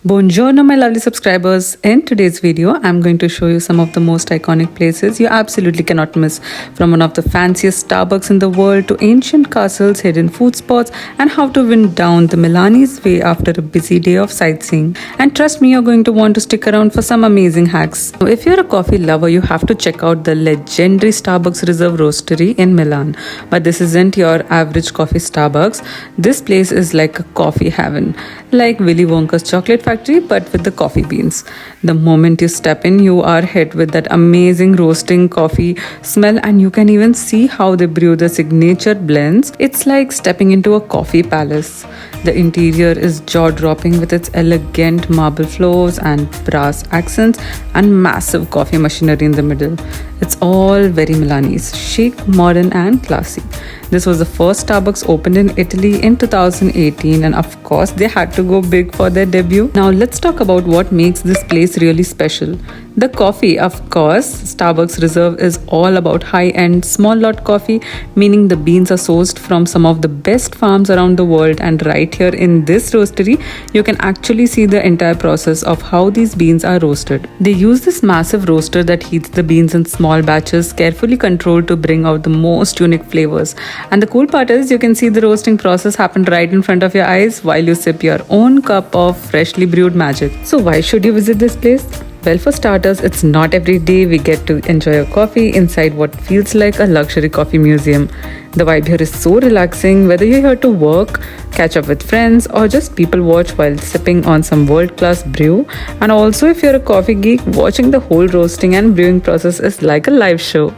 Buongiorno my lovely subscribers. In today's video, I'm going to show you some of the most iconic places you absolutely cannot miss, from one of the fanciest Starbucks in the world to ancient castles, hidden food spots, and how to wind down the Milanese way after a busy day of sightseeing. And trust me, you're going to want to stick around for some amazing hacks. Now, if you're a coffee lover, you have to check out the legendary Starbucks Reserve Roastery in Milan. But this isn't your average coffee Starbucks. This place is like a coffee heaven, like Willy Wonka's chocolate factory but with the coffee beans. The moment you step in, you are hit with that amazing roasting coffee smell, and you can even see how they brew the signature blends. It's like stepping into a coffee palace. The interior is jaw-dropping with its elegant marble floors and brass accents and massive coffee machinery in the middle. It's all very Milanese, chic, modern and classy. This was the first Starbucks opened in Italy in 2018, and of course they had to go big for their debut. Now let's talk about what makes this place really special. The coffee, of course. Starbucks Reserve is all about high-end small lot coffee, meaning the beans are sourced from some of the best farms around the world, and right here in this roastery you can actually see the entire process of how these beans are roasted. They use this massive roaster that heats the beans in small batches, carefully controlled to bring out the most unique flavors. And the cool part is you can see the roasting process happen right in front of your eyes while you sip your own cup of freshly brewed magic. So why should you visit this place? Well, for starters, it's not every day we get to enjoy a coffee inside what feels like a luxury coffee museum. The vibe here is so relaxing, whether you're here to work, catch up with friends, or just people watch while sipping on some world-class brew. And also, if you're a coffee geek, watching the whole roasting and brewing process is like a live show.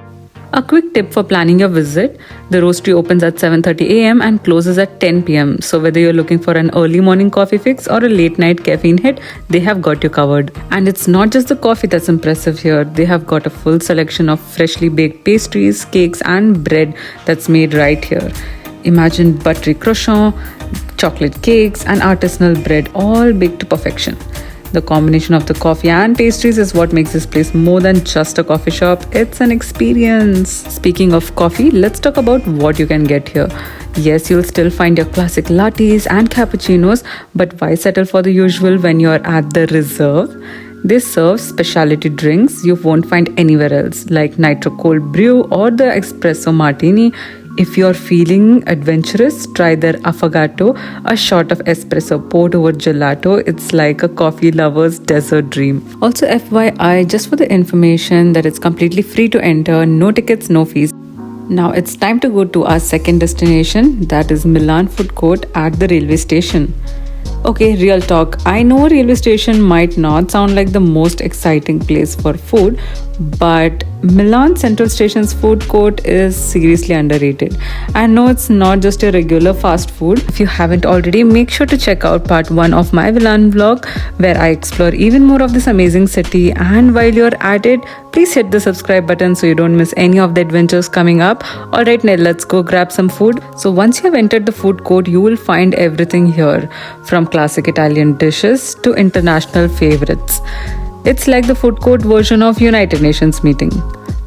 A quick tip for planning your visit: the roastery opens at 7:30 a.m. and closes at 10 p.m. So whether you're looking for an early morning coffee fix or a late night caffeine hit, they have got you covered. And it's not just the coffee that's impressive here. They have got a full selection of freshly baked pastries, cakes and bread that's made right here. Imagine buttery croissant, chocolate cakes and artisanal bread all baked to perfection. The combination of the coffee and pastries is what makes this place more than just a coffee shop. It's an experience. Speaking of coffee, let's talk about what you can get here. Yes, you'll still find your classic lattes and cappuccinos, but why settle for the usual when you're at the Reserve? They serve specialty drinks you won't find anywhere else, like nitro cold brew or the espresso martini. If you're feeling adventurous, try their affogato, a shot of espresso poured over gelato. It's like a coffee lover's desert dream. Also, FYI, just for the information, that it's completely free to enter, no tickets, no fees. Now it's time to go to our second destination, that is Milan food court at the railway station. Okay, real talk. I know a railway station might not sound like the most exciting place for food, but Milan Central Station's food court is seriously underrated. I know it's not just your regular fast food. If you haven't already, make sure to check out part 1 of my Milan vlog, where I explore even more of this amazing city. And while you're at it, please hit the subscribe button so you don't miss any of the adventures coming up. Alright, now let's go grab some food. So once you have entered the food court, you will find everything here, from classic Italian dishes to international favorites. It's like the food court version of United Nations meeting.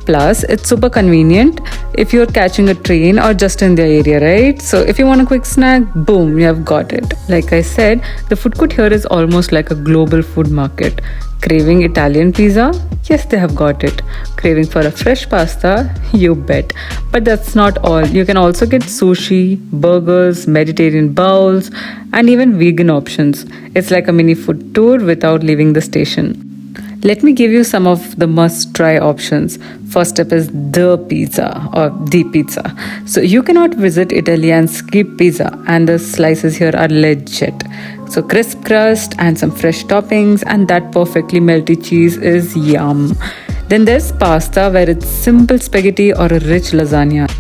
Plus, it's super convenient if you're catching a train or just in the area, right? So if you want a quick snack, boom, you have got it. Like I said, the food court here is almost like a global food market. Craving Italian pizza? Yes, they have got it. Craving for a fresh pasta? You bet. But that's not all. You can also get sushi, burgers, Mediterranean bowls, and even vegan options. It's like a mini food tour without leaving the station. Let me give you some of the must-try options. First step is the pizza or the pizza. So you cannot visit Italy and skip pizza, and the slices here are legit. So crisp crust and some fresh toppings, and that perfectly melty cheese is yum. Then there's pasta, where it's simple spaghetti or a rich lasagna.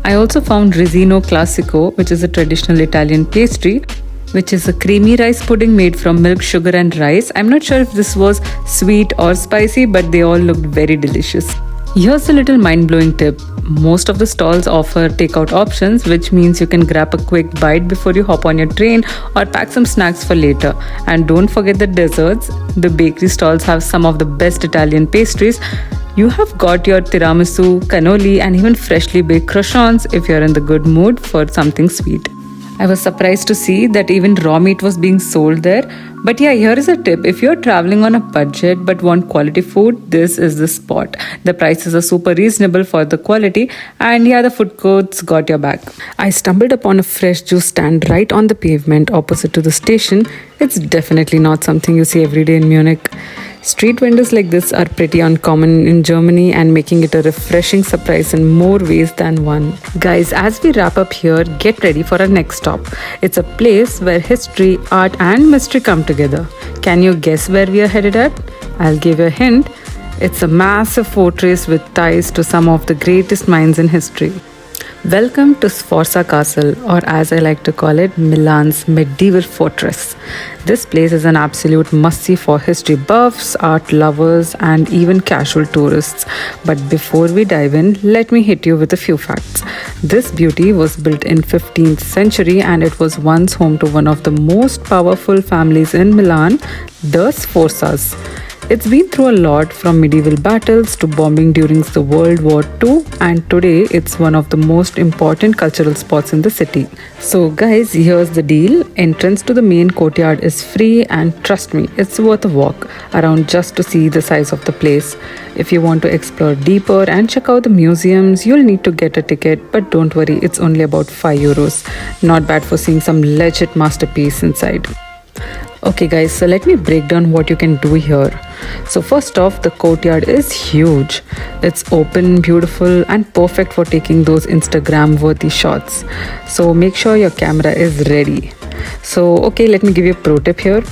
I also found Risino Classico, which is a traditional Italian pastry, which is a creamy rice pudding made from milk, sugar and rice. I'm not sure if this was sweet or spicy, but they all looked very delicious. Here's a little mind-blowing tip. Most of the stalls offer takeout options, which means you can grab a quick bite before you hop on your train or pack some snacks for later. And don't forget the desserts. The bakery stalls have some of the best Italian pastries. You have got your tiramisu, cannoli and even freshly baked croissants if you're in the good mood for something sweet. I was surprised to see that even raw meat was being sold there. But yeah, here is a tip. If you're traveling on a budget but want quality food, this is the spot. The prices are super reasonable for the quality, and yeah, the food courts got your back. I stumbled upon a fresh juice stand right on the pavement opposite to the station. It's definitely not something you see every day in Munich. Street vendors like this are pretty uncommon in Germany and making it a refreshing surprise in more ways than one. Guys, as we wrap up here, get ready for our next stop. It's a place where history, art, and mystery come together. Can you guess where we are headed at? I'll give you a hint. It's a massive fortress with ties to some of the greatest minds in history. Welcome to Sforza Castle, or as I like to call it, Milan's medieval fortress. This place is an absolute must-see for history buffs, art lovers, and even casual tourists. But before we dive in, let me hit you with a few facts. This beauty was built in 15th century and it was once home to one of the most powerful families in Milan, the Sforzas. It's been through a lot, from medieval battles to bombing during the World War II, and today it's one of the most important cultural spots in the city. So guys, here's the deal. Entrance to the main courtyard is free, and trust me, it's worth a walk around just to see the size of the place. If you want to explore deeper and check out the museums, you'll need to get a ticket, but don't worry, it's only about €5. Not bad for seeing some legit masterpiece inside. Okay guys, so let me break down what you can do here. So first off, the courtyard is huge. It's open, beautiful, and perfect for taking those Instagram worthy shots. So make sure your camera is ready. So okay, let me give you a pro tip here.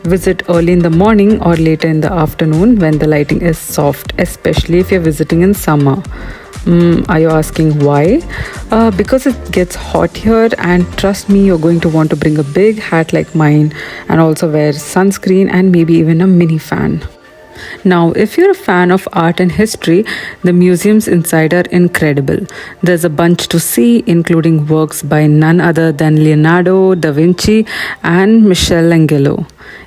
Visit early in the morning or later in the afternoon when the lighting is soft, especially if you're visiting in summer. Are you asking why? Because it gets hot here, and trust me, you're going to want to bring a big hat like mine and also wear sunscreen and maybe even a mini fan. Now, if you're a fan of art and history, the museums inside are incredible. There's a bunch to see, including works by none other than Leonardo da Vinci and Michelangelo.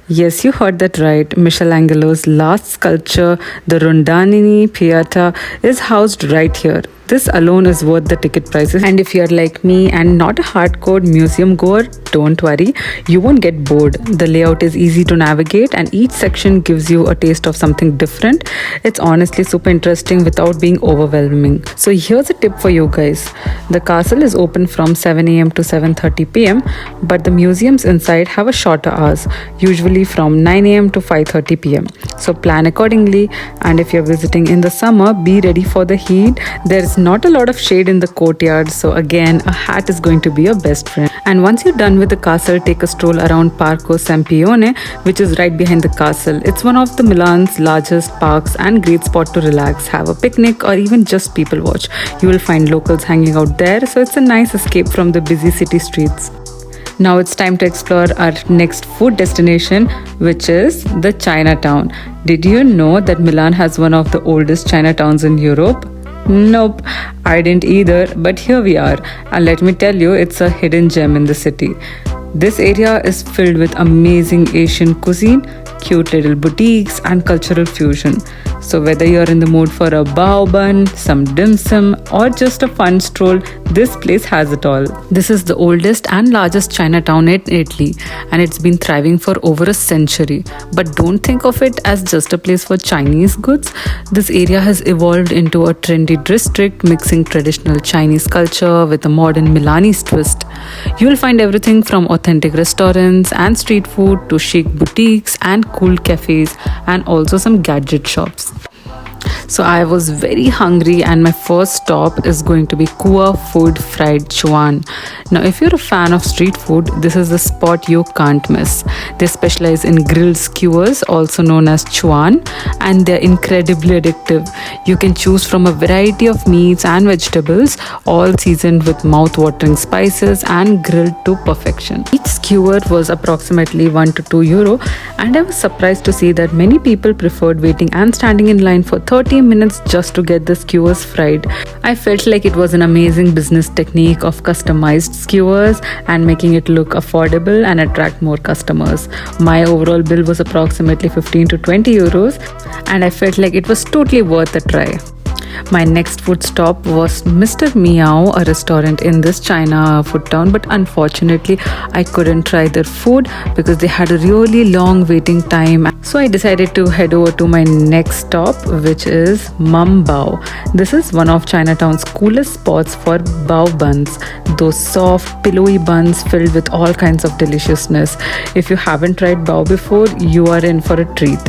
Yes, you heard that right. Michelangelo's last sculpture, the Rondinelli Pieta, is housed right here. This alone is worth the ticket prices. And if you're like me and not a hardcore museum goer, don't worry, you won't get bored. The layout is easy to navigate and each section gives you a taste of something different. It's honestly super interesting without being overwhelming. So here's a tip for you guys. The castle is open from 7 a.m. to 7:30 p.m. but the museums inside have a shorter hours, usually from 9 a.m. to 5:30 p.m. So plan accordingly, and if you're visiting in the summer, be ready for the heat. There's not a lot of shade in the courtyard, so again, a hat is going to be your best friend. And once you're done with the castle, take a stroll around Parco Sempione, which is right behind the castle. It's one of the Milan's largest parks and great spot to relax, have a picnic, or even just people watch. You will find locals hanging out there, so it's a nice escape from the busy city streets. Now it's time to explore our next food destination, which is the Chinatown. Did you know that Milan has one of the oldest Chinatowns in Europe? Nope, I didn't either, but here we are, and let me tell you, it's a hidden gem in the city. This area is filled with amazing Asian cuisine, cute little boutiques, and cultural fusion. So whether you're in the mood for a bao bun, some dim sum, or just a fun stroll, this place has it all. This is the oldest and largest Chinatown in Italy, and it's been thriving for over a century. But don't think of it as just a place for Chinese goods. This area has evolved into a trendy district, mixing traditional Chinese culture with a modern Milanese twist. You'll find everything from authentic restaurants and street food to chic boutiques and cool cafes, and also some gadget shops. So I was very hungry, and my first stop is going to be Kua Food Fried Chuan. Now if you're a fan of street food, this is the spot you can't miss. They specialize in grilled skewers, also known as chuan, and they're incredibly addictive. You can choose from a variety of meats and vegetables, all seasoned with mouth-watering spices and grilled to perfection. Each skewer was approximately €1 to €2, and I was surprised to see that many people preferred waiting and standing in line for 30 minutes just to get the skewers fried. I felt like it was an amazing business technique of customized skewers and making it look affordable and attract more customers. My overall bill was approximately €15 to €20, and I felt like it was totally worth a try. My next food stop was Mr. Meow, a restaurant in this China food town, but unfortunately I couldn't try their food because they had a really long waiting time. So I decided to head over to my next stop, which is Mum Bao. This is one of Chinatown's coolest spots for bao buns, those soft pillowy buns filled with all kinds of deliciousness. If you haven't tried bao before, you are in for a treat.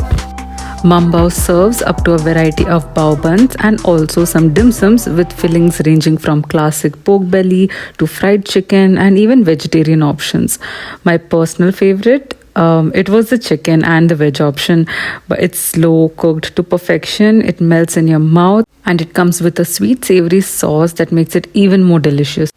Mum Bao serves up to a variety of bao buns and also some dim sums with fillings ranging from classic pork belly to fried chicken and even vegetarian options. My personal favorite, it was the chicken and the veg option, but it's slow cooked to perfection. It melts in your mouth and it comes with a sweet savory sauce that makes it even more delicious.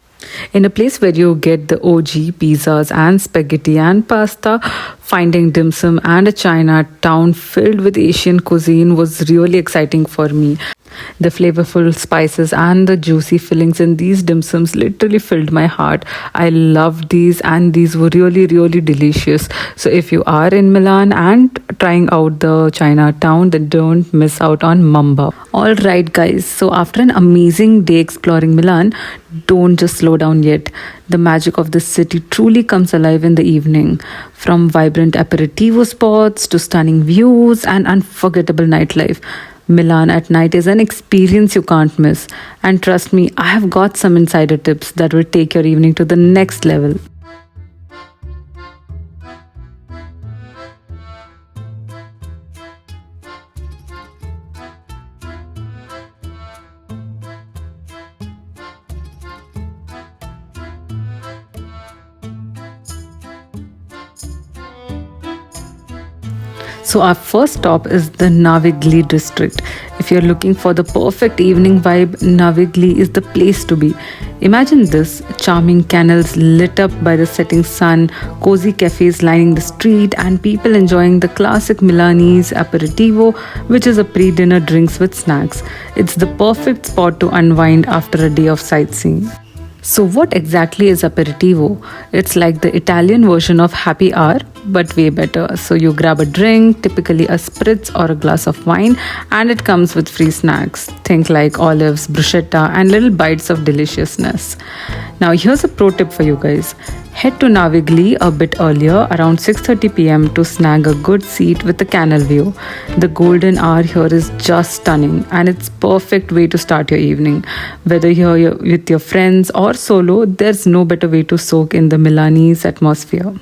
In a place where you get the OG pizzas and spaghetti and pasta, finding dim sum and a Chinatown filled with Asian cuisine was really exciting for me. The flavorful spices and the juicy fillings in these dim sums literally filled my heart. I loved these and these were really, really delicious. So if you are in Milan and trying out the Chinatown, then don't miss out on Mum Bao. Alright guys, so after an amazing day exploring Milan, don't just slow down yet. The magic of this city truly comes alive in the evening. From vibrant aperitivo spots to stunning views and unforgettable nightlife, Milan at night is an experience you can't miss. And trust me, I have got some insider tips that will take your evening to the next level. So our first stop is the Navigli district. If you're looking for the perfect evening vibe, Navigli is the place to be. Imagine this: charming canals lit up by the setting sun, cozy cafes lining the street, and people enjoying the classic Milanese aperitivo, which is a pre-dinner drinks with snacks. It's the perfect spot to unwind after a day of sightseeing. So what exactly is aperitivo? It's like the Italian version of happy hour, but way better. So you grab a drink, typically a spritz or a glass of wine, and it comes with free snacks. Think like olives, bruschetta, and little bites of deliciousness. Now here's a pro tip for you guys. Head to Navigli a bit earlier, around 6:30 p.m. to snag a good seat with the canal view. The golden hour here is just stunning and it's perfect way to start your evening. Whether you're with your friends or solo, there's no better way to soak in the Milanese atmosphere.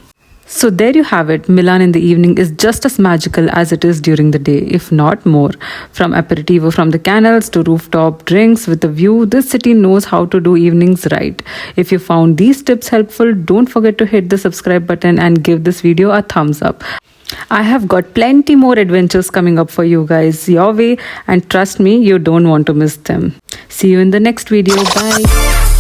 So there you have it. Milan in the evening is just as magical as it is during the day, if not more. From aperitivo from the canals to rooftop drinks with a view, this city knows how to do evenings right. If you found these tips helpful, don't forget to hit the subscribe button and give this video a thumbs up. I have got plenty more adventures coming up for you guys your way, and trust me, you don't want to miss them. See you in the next video. Bye.